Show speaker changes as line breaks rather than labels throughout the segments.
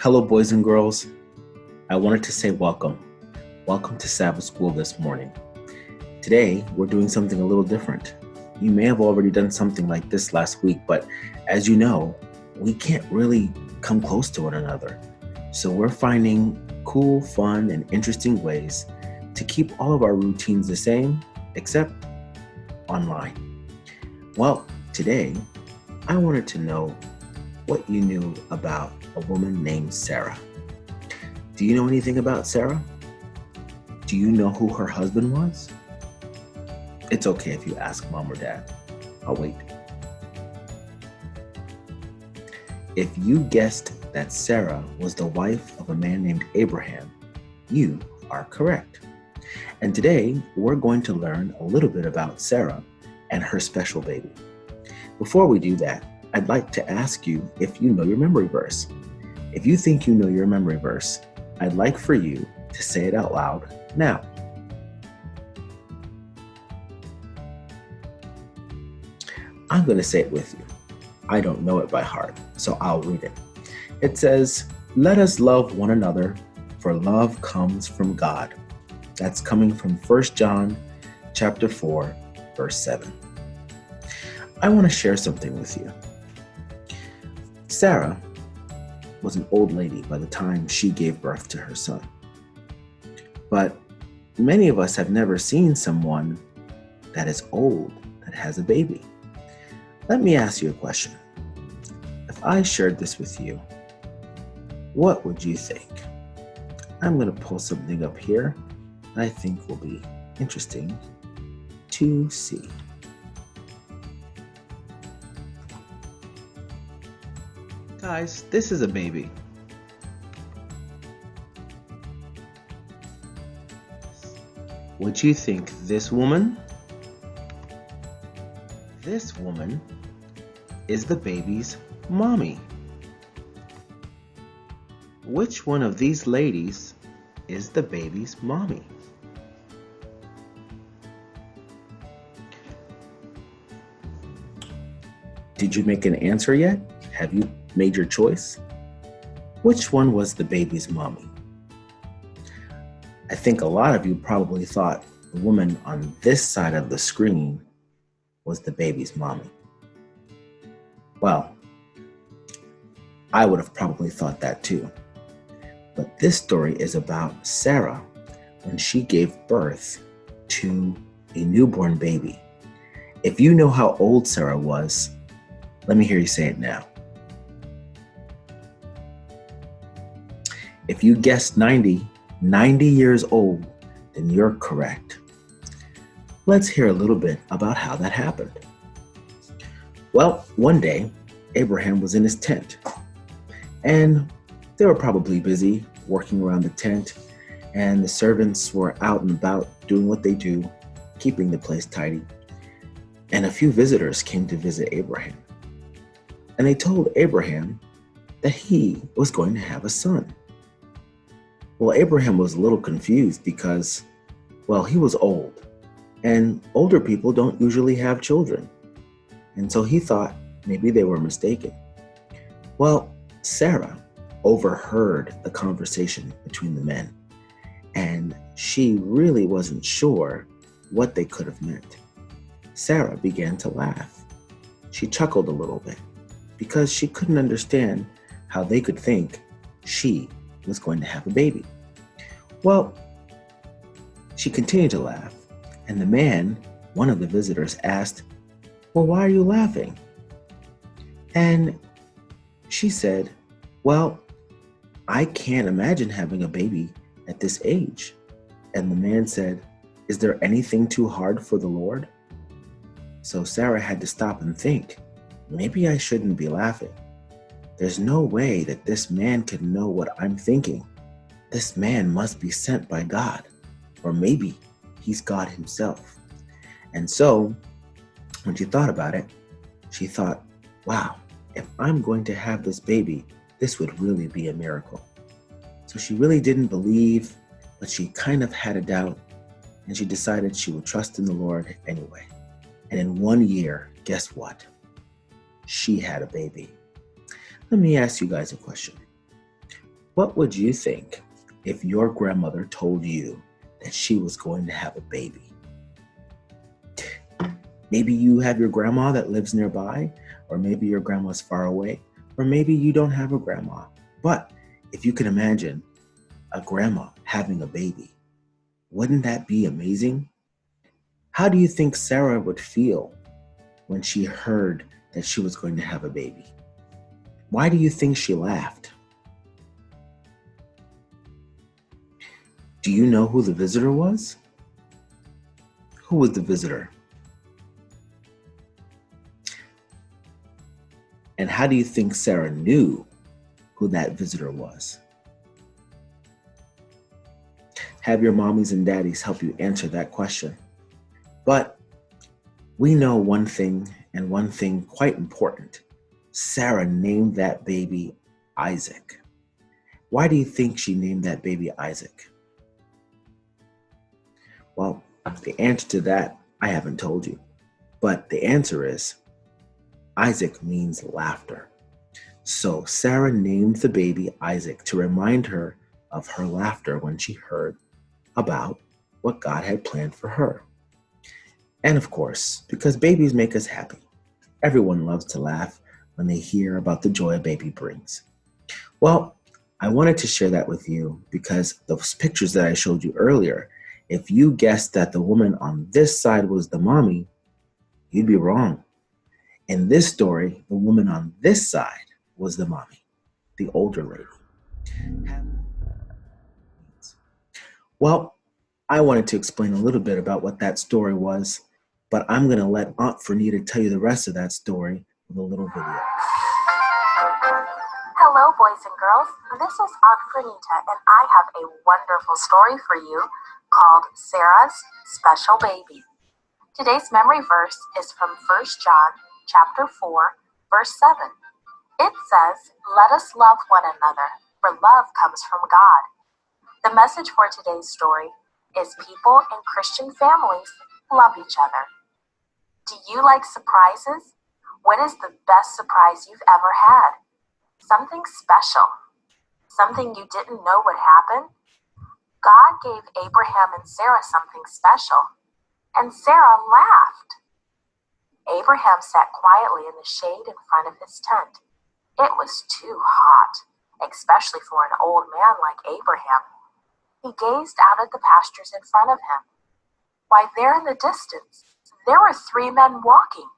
Hello, boys and girls. I wanted to say welcome. Welcome to Sabbath school this morning. Today, we're doing something a little different. You may have already done something like this last week, but as you know, we can't really come close to one another. So we're finding cool, fun, and interesting ways to keep all of our routines the same, except online. Well, today, I wanted to know what you knew about a woman named Sarah. Do you know anything about Sarah? Do you know who her husband was? It's okay if you ask mom or dad. I'll wait. If you guessed that Sarah was the wife of a man named Abraham, you are correct. And today, we're going to learn a little bit about Sarah and her special baby. Before we do that, I'd like to ask you if you know your memory verse. If you think you know your memory verse, I'd like for you to say it out loud now. I'm going to say it with you. I don't know it by heart, so I'll read it. It says, "Let us love one another, for love comes from God." That's coming from 1 John chapter 4, verse 7. I want to share something with you. Sarah was an old lady by the time she gave birth to her son. But many of us have never seen someone that is old that has a baby. Let me ask you a question. If I shared this with you, what would you think? I'm going to pull something up here that I think will be interesting to see. Guys, this is a baby. Would you think this woman? This woman is the baby's mommy. Which one of these ladies is the baby's mommy? Did you make an answer yet? Have you made your choice? Which one was the baby's mommy? I think a lot of you probably thought the woman on this side of the screen was the baby's mommy. Well, I would have probably thought that too. But this story is about Sarah when she gave birth to a newborn baby. If you know how old Sarah was, let me hear you say it now. If you guessed 90 years old, then you're correct. Let's hear a little bit about how that happened. Well, one day, Abraham was in his tent, and they were probably busy working around the tent, and the servants were out and about doing what they do, keeping the place tidy. And a few visitors came to visit Abraham. And they told Abraham that he was going to have a son. Well, Abraham was a little confused because, he was old, and older people don't usually have children. And so he thought maybe they were mistaken. Well, Sarah overheard the conversation between the men, and she really wasn't sure what they could have meant. Sarah began to laugh. She chuckled a little bit because she couldn't understand how they could think she was going to have a baby. Well, she continued to laugh, and the man, one of the visitors, asked, "Well, why are you laughing?" And she said, "Well, I can't imagine having a baby at this age." And the man said, "Is there anything too hard for the Lord?" So Sarah had to stop and think, maybe I shouldn't be laughing. There's no way that this man can know what I'm thinking. This man must be sent by God, or maybe he's God himself. And so when she thought about it, she thought, wow, if I'm going to have this baby, this would really be a miracle. So she really didn't believe, but she kind of had a doubt, and she decided she would trust in the Lord anyway. And in 1 year, guess what? She had a baby. Let me ask you guys a question. What would you think if your grandmother told you that she was going to have a baby? Maybe you have your grandma that lives nearby, or maybe your grandma's far away, or maybe you don't have a grandma. But if you can imagine a grandma having a baby, wouldn't that be amazing? How do you think Sarah would feel when she heard that she was going to have a baby? Why do you think she laughed? Do you know who the visitor was? Who was the visitor? And how do you think Sarah knew who that visitor was? Have your mommies and daddies help you answer that question. But we know one thing, and one thing quite important. Sarah named that baby Isaac. Why do you think she named that baby Isaac? Well, the answer to that I haven't told you. But the answer is Isaac means laughter. So Sarah named the baby Isaac to remind her of her laughter when she heard about what God had planned for her. And of course, because babies make us happy. Everyone loves to laugh when they hear about the joy a baby brings. Well, I wanted to share that with you because those pictures that I showed you earlier, if you guessed that the woman on this side was the mommy, you'd be wrong. In this story, the woman on this side was the mommy, the older lady. Well, I wanted to explain a little bit about what that story was, but I'm going to let Aunt Fernita tell you the rest of that story with a little video.
Hello, boys and girls. This is Aunt Fernita, and I have a wonderful story for you called Sarah's Special Baby. Today's memory verse is from 1 John chapter 4, verse 7. It says, "Let us love one another, for love comes from God." The message for today's story is people in Christian families love each other. Do you like surprises? What is the best surprise you've ever had? Something special. Something you didn't know would happen? God gave Abraham and Sarah something special, and Sarah laughed. Abraham sat quietly in the shade in front of his tent. It was too hot, especially for an old man like Abraham. He gazed out at the pastures in front of him. Why, there in the distance, there were 3 men walking.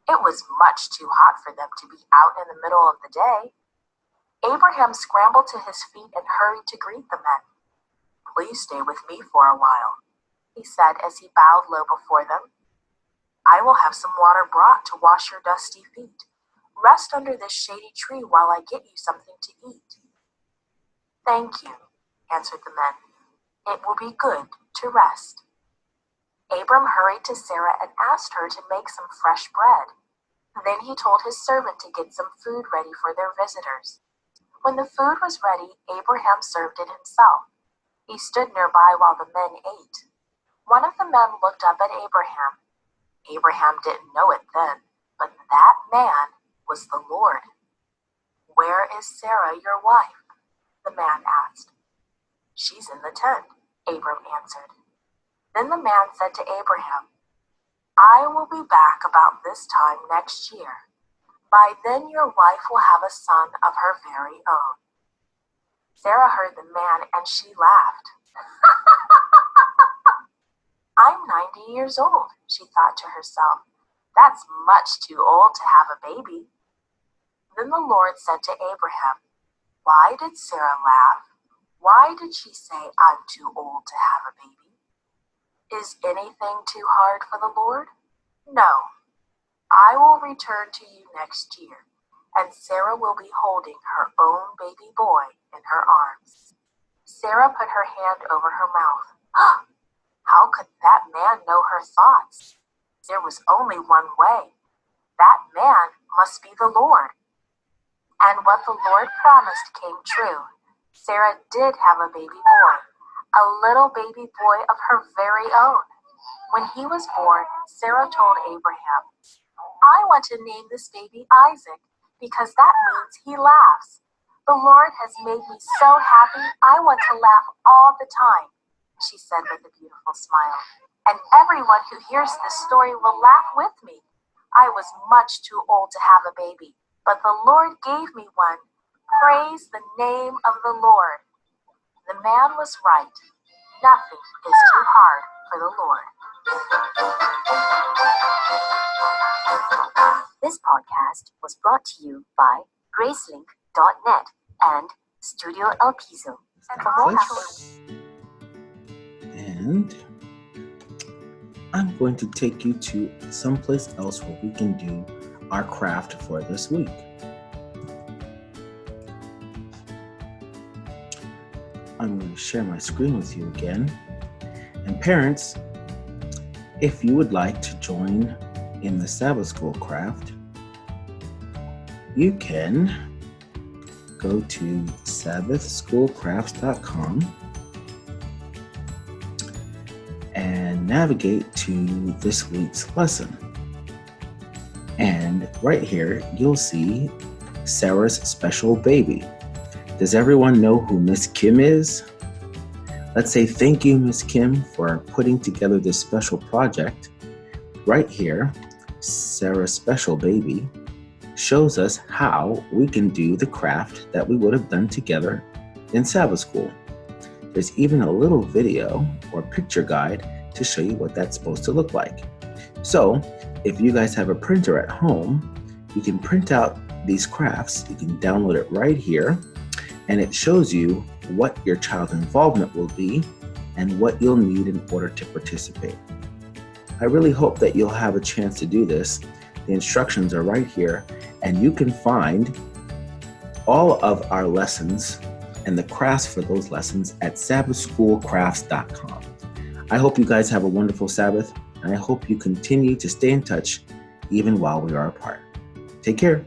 It was much too hot for them to be out in the middle of the day. Abraham scrambled to his feet and hurried to greet the men. "Please stay with me for a while," he said as he bowed low before them. "I will have some water brought to wash your dusty feet. Rest under this shady tree while I get you something to eat." "Thank you," answered the men. "It will be good to rest." Abram hurried to Sarah and asked her to make some fresh bread. Then he told his servant to get some food ready for their visitors. When the food was ready, Abraham served it himself. He stood nearby while the men ate. One of the men looked up at Abraham. Abraham didn't know it then, but that man was the Lord. "Where is Sarah, your wife?" the man asked. "She's in the tent," Abram answered. Then the man said to Abraham, "I will be back about this time next year. By then your wife will have a son of her very own." Sarah heard the man and she laughed. "I'm 90 years old," she thought to herself. "That's much too old to have a baby." Then the Lord said to Abraham, "Why did Sarah laugh? Why did she say, 'I'm too old to have a baby'? Is anything too hard for the Lord? No. I will return to you next year, and Sarah will be holding her own baby boy in her arms." Sarah put her hand over her mouth. How could that man know her thoughts? There was only one way. That man must be the Lord. And what the Lord promised came true. Sarah did have a baby boy, a little baby boy of her very own. When he was born, Sarah told Abraham, "I want to name this baby Isaac, because that means he laughs." The Lord has made me so happy, I want to laugh all the time, she said with a beautiful smile. And everyone who hears this story will laugh with me. I was much too old to have a baby, but the Lord gave me one. Praise the name of the Lord. The man was right. Nothing is too hard for the Lord. This podcast was brought to you by Gracelink.net and Studio El Piso.
And I'm going to take you to someplace else where we can do our craft for this week. I'm going to share my screen with you again. And parents, if you would like to join in the Sabbath School craft, you can go to sabbathschoolcrafts.com and navigate to this week's lesson. And right here, you'll see Sarah's special baby. Does everyone know who Miss Kim is? Let's say thank you, Miss Kim, for putting together this special project. Right here, Sarah's special baby shows us how we can do the craft that we would have done together in Sabbath school. There's even a little video or picture guide to show you what that's supposed to look like. So if you guys have a printer at home, you can print out these crafts. You can download it right here, and it shows you what your child's involvement will be and what you'll need in order to participate. I really hope that you'll have a chance to do this. The instructions are right here, and you can find all of our lessons and the crafts for those lessons at sabbathschoolcrafts.com. I hope you guys have a wonderful Sabbath, and I hope you continue to stay in touch even while we are apart. Take care.